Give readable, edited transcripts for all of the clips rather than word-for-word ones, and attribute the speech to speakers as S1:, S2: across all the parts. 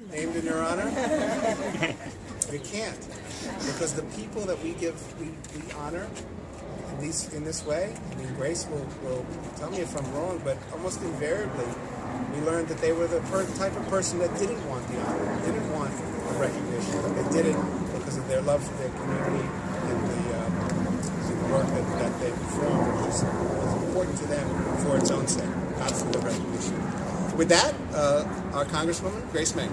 S1: named in your honor? We can't, because the people that we honor in this way. I mean, Grace will tell me if I'm wrong, but almost invariably, we learned that they were the type of person that didn't want the honor, didn't want the recognition. They did it because of their love for their community and the work that they performed, which was important to them for its own sake, not for the recognition. With that, our Congresswoman, Grace May.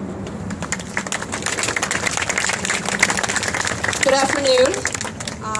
S2: Good afternoon.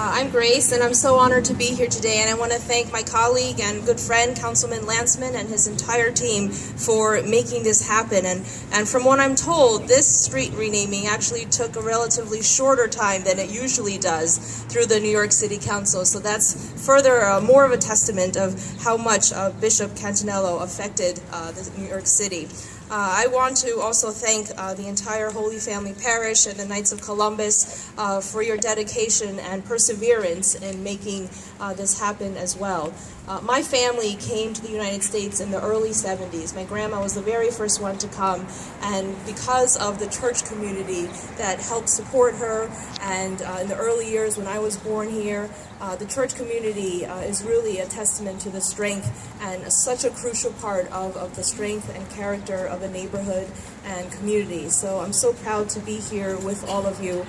S2: I'm Grace, and I'm so honored to be here today, and I want to thank my colleague and good friend, Councilman Landsman, and his entire team for making this happen. And from what I'm told, this street renaming actually took a relatively shorter time than it usually does through the New York City Council, so that's further more of a testament of how much Bishop Catanello affected the New York City. I want to also thank the entire Holy Family Parish and the Knights of Columbus for your dedication and perseverance in making this happen as well. My family came to the United States in the early 70s. My grandma was the very first one to come, and because of the church community that helped support her, and in the early years when I was born here, the church community is really a testament to the strength and such a crucial part of the strength and character of a neighborhood and community. So I'm so proud to be here with all of you.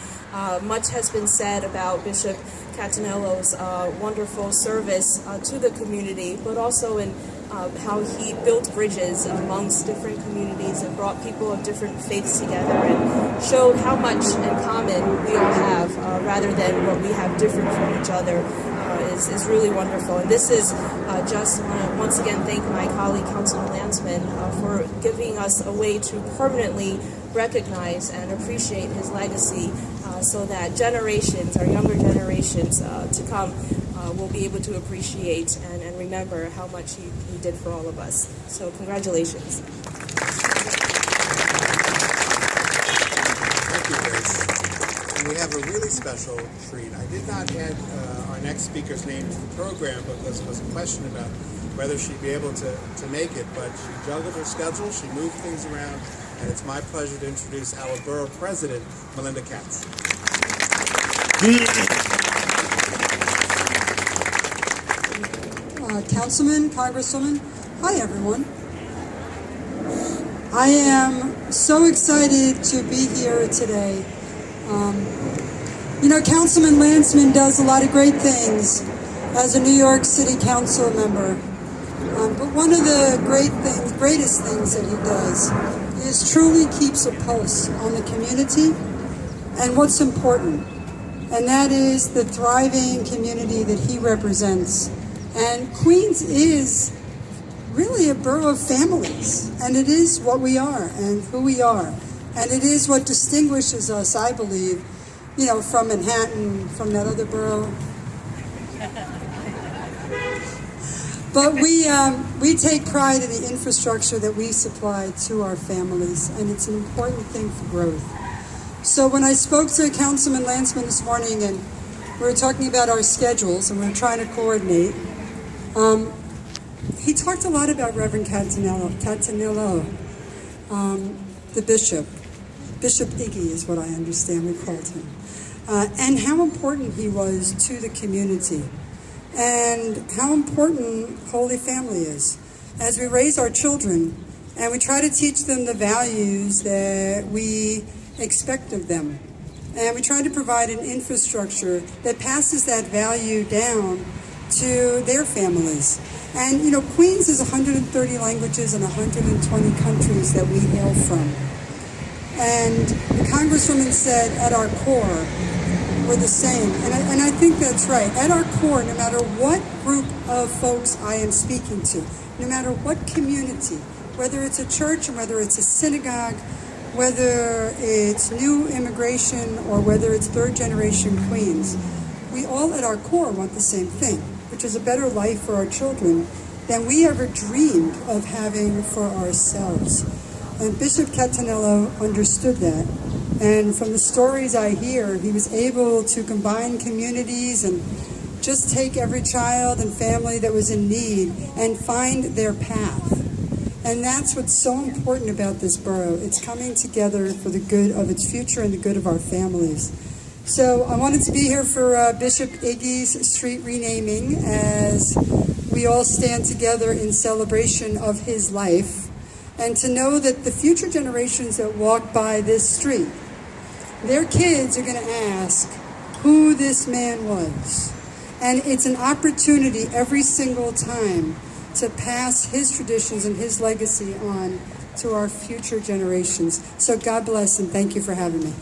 S2: Much has been said about Bishop Catanello's wonderful service to the community, but also in how he built bridges amongst different communities and brought people of different faiths together and showed how much in common we all have rather than what we have different from each other is really wonderful. And this is just want to once again thank my colleague, Councilman Landsman, for giving us a way to permanently recognize and appreciate his legacy so that generations, our younger generations to come, will be able to appreciate and remember how much he did for all of us. So congratulations.
S1: Thank you, Grace. And we have a really special treat. I did not add our next speaker's name to the program because there was a question about whether she'd be able to make it, but she juggled her schedule, she moved things around, and it's my pleasure to introduce our borough president, Melinda Katz.
S3: Councilman, Congresswoman, hi everyone. I am so excited to be here today. Councilman Landsman does a lot of great things as a New York City Council member. But one of the greatest things that he does is truly keeps a pulse on the community and what's important. And that is the thriving community that he represents. And Queens is really a borough of families, and it is what we are and who we are. And it is what distinguishes us, I believe, from Manhattan, from that other borough. But we take pride in the infrastructure that we supply to our families, and it's an important thing for growth. So when I spoke to Councilman Landsman this morning, and we were talking about our schedules, and we were trying to coordinate, he talked a lot about Reverend Catanello, the bishop. Bishop Iggy is what I understand we called him. And how important he was to the community. And how important Holy Family is. As we raise our children, and we try to teach them the values that we expect of them. And we try to provide an infrastructure that passes that value down to their families. And Queens is 130 languages and 120 countries that we hail from. And the Congresswoman said, at our core, we're the same. And I think that's right. At our core, no matter what group of folks I am speaking to, no matter what community, whether it's a church or whether it's a synagogue, whether it's new immigration or whether it's third generation Queens, we all at our core want the same thing, which is a better life for our children than we ever dreamed of having for ourselves. And Bishop Catanello understood that. And from the stories I hear, he was able to combine communities and just take every child and family that was in need and find their path. And that's what's so important about this borough. It's coming together for the good of its future and the good of our families. So I wanted to be here for Bishop Iggy's street renaming as we all stand together in celebration of his life, and to know that the future generations that walk by this street, their kids are going to ask who this man was. And it's an opportunity every single time to pass his traditions and his legacy on to our future generations. So God bless and thank you for having me.